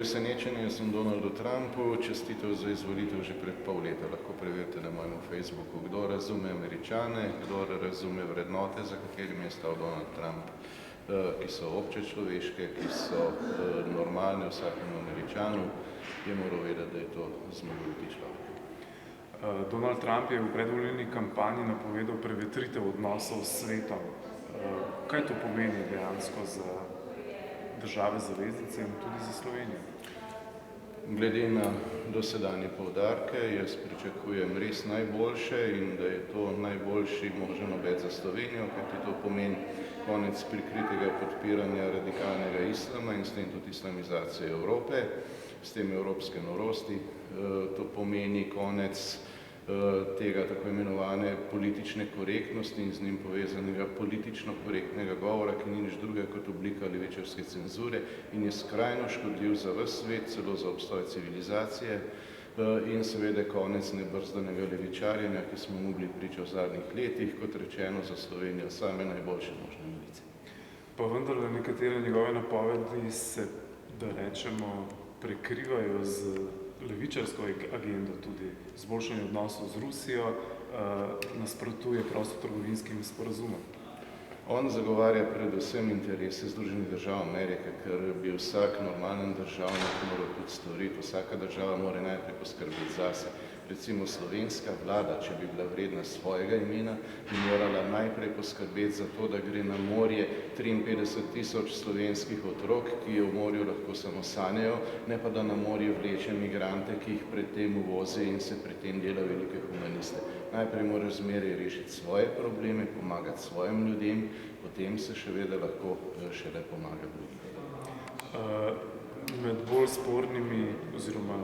Presenečenje sem Donaldu Trumpu čestitev za izvolitev že pred pol leta. Lahko preverite na mojem Facebooku, kdo razume Američane, kdo razume vrednote, za katerimi je stal Donald Trump, ki so obče človeške, ki so normalne vsakemu Američanu, je moral vedeti, da je to zmogljiv človek. Donald Trump je v predvolilni kampanji napovedal prevetritev odnosov s svetom. Kaj to pomeni dejansko za države zaveznice in tudi za Slovenijo? Glede na dosedanje poudarke, jaz pričakujem res najboljše in da je to najboljši možen obet za Slovenijo, kajti to pomeni konec prikritega podpiranja radikalnega islama in s tem tudi islamizacije Evrope, s tem evropske norosti. To pomeni konec tega tako imenovane politične korektnosti in z njim povezanega politično korektnega govora, ki ni nič drugega kot oblika levičarske cenzure in je skrajno škodljiv za ves svet, celo za obstoj civilizacije in seveda konec nebrzdanega levičarjenja, ki smo mogli priča v zadnjih letih, kot rečeno, za Slovenijo same najboljše možne novice. Pa vendarle nekatere njegove napovedi se, da rečemo, prekrivajo z levičarsko agendo, tudi izboljšanje odnosov z Rusijo, nasprotuje prostotrgovinskim sporazumom. On zagovarja predvsem interese Združenih držav Amerike, ker bi vsak normalen državnik moral tudi storiti. Vsaka država mora najprej poskrbeti zase. Recimo slovenska vlada, če bi bila vredna svojega imena, bi morala najprej poskrbeti za to, da gre na morje 53.000 slovenskih otrok, ki v morju lahko samo sanjajo, ne pa da na morje vleče migrante, ki jih pred tem uvozi in se pri tem dela velike humaniste. Najprej mora zmeraj rešiti svoje probleme, pomagati svojim ljudem, potem se še vedno lahko šele pomaga drugim. Med bolj spornimi, oziroma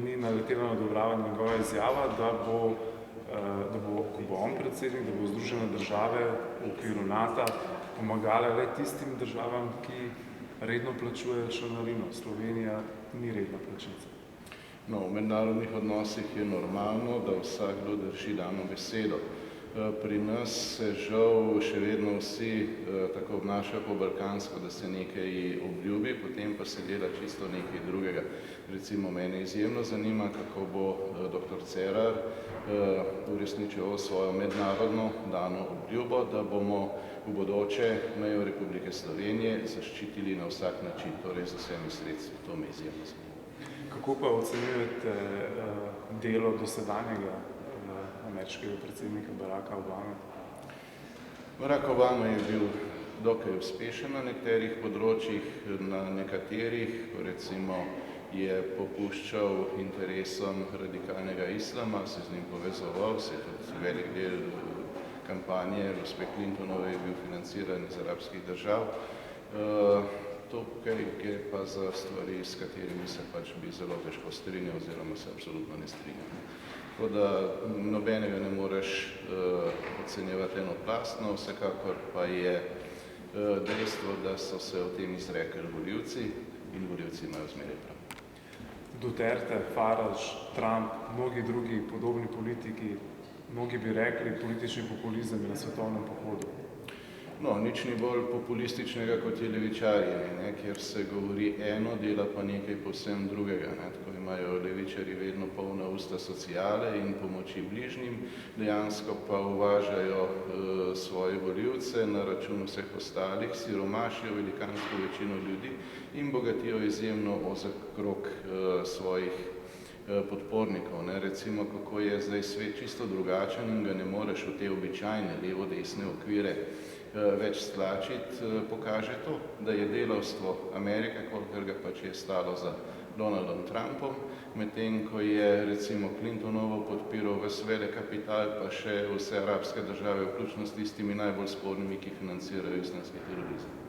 ni naletela na odobravanje njegova izjava, da bo, ko bo on predsednik, da bo Združene države v okviru NATO pomagale le tistim državam, ki redno plačujejo članarino. Slovenija ni redna plačnica. No, v mednarodnih odnosih je normalno, da vsakdo drži dano besedo. Pri nas se žal še vedno vsi tako obnašajo po balkansko, da se nekaj obljubi, potem pa se dela čisto nekaj drugega. Recimo, mene izjemno zanima, kako bo dr. Cerar uresničeval svojo mednarodno dano obljubo, da bomo v bodoče mejo Republike Slovenije zaščitili na vsak način, torej z vsemi sredstvi. To me izjemno zanima. Kako pa ocenjujete delo dosedanjega ameriškega predsednika Baracka Obame? Barack Obama je bil dokaj uspešen na nekaterih področjih, na nekaterih, recimo, je popuščal interesom radikalnega islama, se z njim povezoval, se tudi velik del kampanje gospe Clintonove je bil financiran iz arabskih držav. Tukaj gre pa za stvari, s katerimi se pač bi zelo težko strinjal oziroma se absolutno ne strinjam. Tako da nobenega ne moreš ocenjevati enoplastno, vsekakor pa je dejstvo, da so se o tem izrekli volivci in volivci imajo zmeraj prav. Duterte, Farage, Trump, mnogi drugi podobni politiki, mnogi bi rekli, politični populizem je na svetovnem pohodu. No, nič ni bolj populističnega kot je levičarjenje, kjer se govori eno, dela pa nekaj povsem drugega. Tako imajo levičarji vedno polna usta sociale in pomoči bližnjim, dejansko pa uvažajo svoje volivce na račun vseh ostalih, siromašijo velikansko večino ljudi in bogatijo izjemno ozek krog svojih podpornikov. Recimo, kako je zdaj svet čisto drugačen in ga ne moreš v te običajne levo-desne okvire več stlačiti, pokaže to, da je delavstvo Amerike, kolikor ga pač je stalo za Donaldom Trumpom, medtem ko je recimo Clintonovo podpiral ves velekapital, pa še vse arabske države, vključno s tistimi najbolj spornimi, ki financirajo islamski terorizem.